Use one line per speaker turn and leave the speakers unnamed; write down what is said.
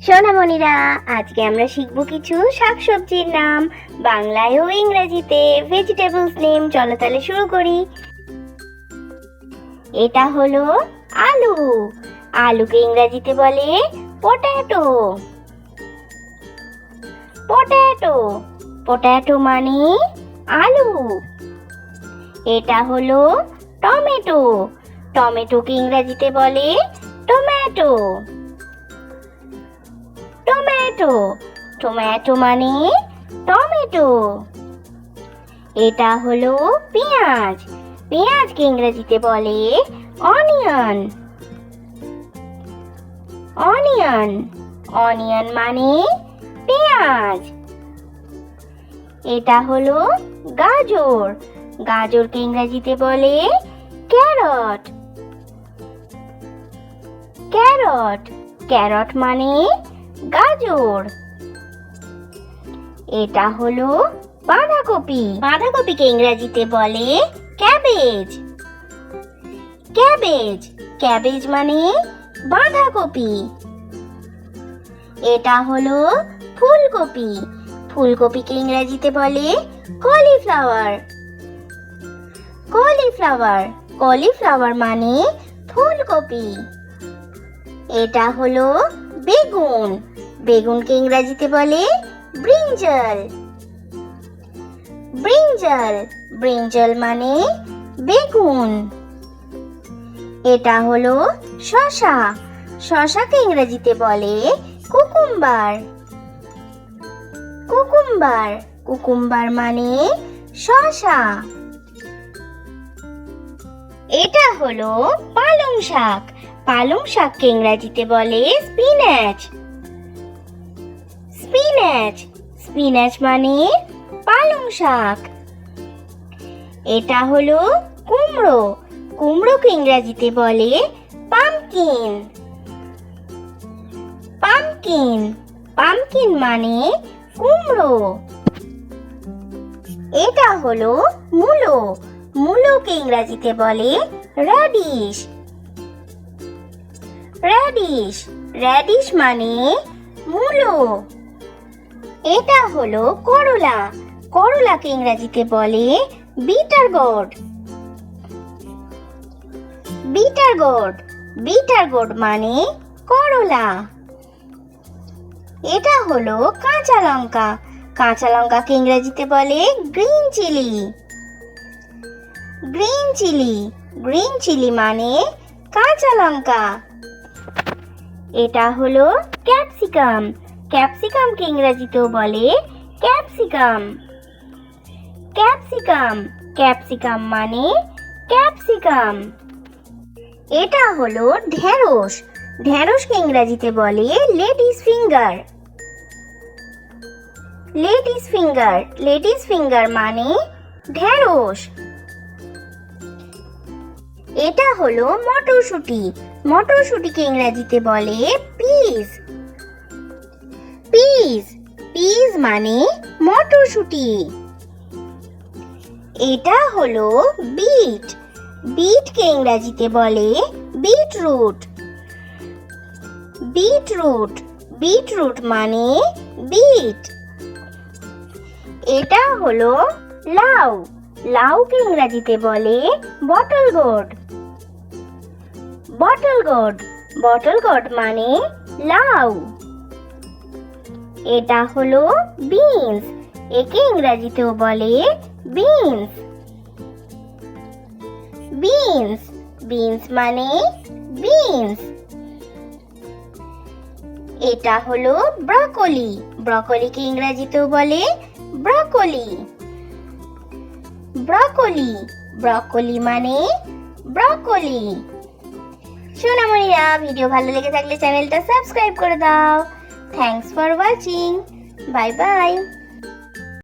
সোনামণিরা, আজকে আমরা শিখব কিছু শাকসবজির নাম বাংলায় ও ইংরেজিতে। Vegetables name. চলো তাহলে শুরু করি। এটা হলো আলু। আলুকে ইংরেজিতে বলে পটেটো। পটেটো পটেটো মানে আলু। এটা হলো টমেটো। টমেটোকে ইংরেজিতে বলে টমেটো। টমেটো টমেটো মানে টমেটো। এটা হলো পেঁয়াজ। পেঁয়াজকে ইংরেজিতে বলে অনিয়ন। অনিয়ন অনিয়ন মানে পেঁয়াজ। এটা হলো গাজর। গাজরকে ইংরেজিতে বলে ক্যারট। ক্যারট ক্যারট মানে গাজর। এটা হলো বাঁধাকপি। বাঁধাকপিকে ইংরেজিতে বলে ক্যাবেজ। ক্যাবেজ ক্যাবেজ মানে বাঁধাকপি। এটা হলো ফুলকপি। ফুলকপিকে ইংরেজিতে বলে কলিফ্লাওয়ার। কলিফ্লাওয়ার কলিফ্লাওয়ার মানে ফুলকপি। এটা হলো বেগুন। বেগুনকে ইংরেজিতে বলে ব্রিঞ্জাল। ব্রিঞ্জাল ব্রিঞ্জাল মানে বেগুন। এটা হলো শসা। শসাকে ইংরেজিতে বলে কুকুম্বার। কুকুম্বার কুকুম্বার মানে শসা। এটা হলো পালং শাক। পালং শাককে ইংরেজিতে বলে স্পিনাচ। স্পিনাচ স্পিনাচ মানে পালং শাক। এটা হলো কুমড়ো। কুমড়োকে ইংরেজিতে বলে পামকিন। পামকিন পামকিন মানে কুমড়ো। এটা হলো মূলো। মূলোকে ইংরেজিতে বলে র্যাডিশ। র্যাডিশ র্যাডিশ মানে মূলো। এটা হলো করলা। করলাকে ইংরেজিতে বলে bitter gourd. Bitter gourd bitter gourd মানে করলা। এটা হলো কাঁচা লঙ্কা। কাঁচা লঙ্কাকে ইংরেজিতে বলে green chilli. Green chilli green chilli মানে কাঁচা লঙ্কা। এটা হলো ক্যাপসিকাম। ক্যাপসিকামকে ইংরেজিতেও বলে ক্যাপসিকাম। ক্যাপসিকাম ক্যাপসিকাম মানে ক্যাপসিকাম। এটা হলো ঢেঁড়স। ঢেঁড়সকে ইংরেজিতে বলে ladies finger. Ladies finger ladies finger মানে ঢেঁড়স। এটা হলো মটরশুঁটি। মটরশুঁটিকে ইংরেজিতে বলে পিস। পিস পিস মানে মটরশুঁটি। এটা হলো বিট। বিটকে ইংরেজিতে বলে বিটরুট। বিটরুট বিটরুট মানে বিট। এটা হলো লাউ। লাউকে ইংরেজিতে বলে bottle gourd. Bottle gourd bottle gourd মানে লাউ। এটা হলো বিনস। একে ইংরেজিতেও বলে বিনস। বিনস বিনস মানে বিনস। এটা হলো ব্রকলি। ব্রকলিকে ইংরেজিতেও বলে ব্রকলি। ব্রকলি ব্রকলি মানে ব্রকলি। সোনামণিরা, ভিডিও ভালো লেগে থাকলে চ্যানেলটা সাবস্ক্রাইব করে দাও। Thanks for watching. Bye bye.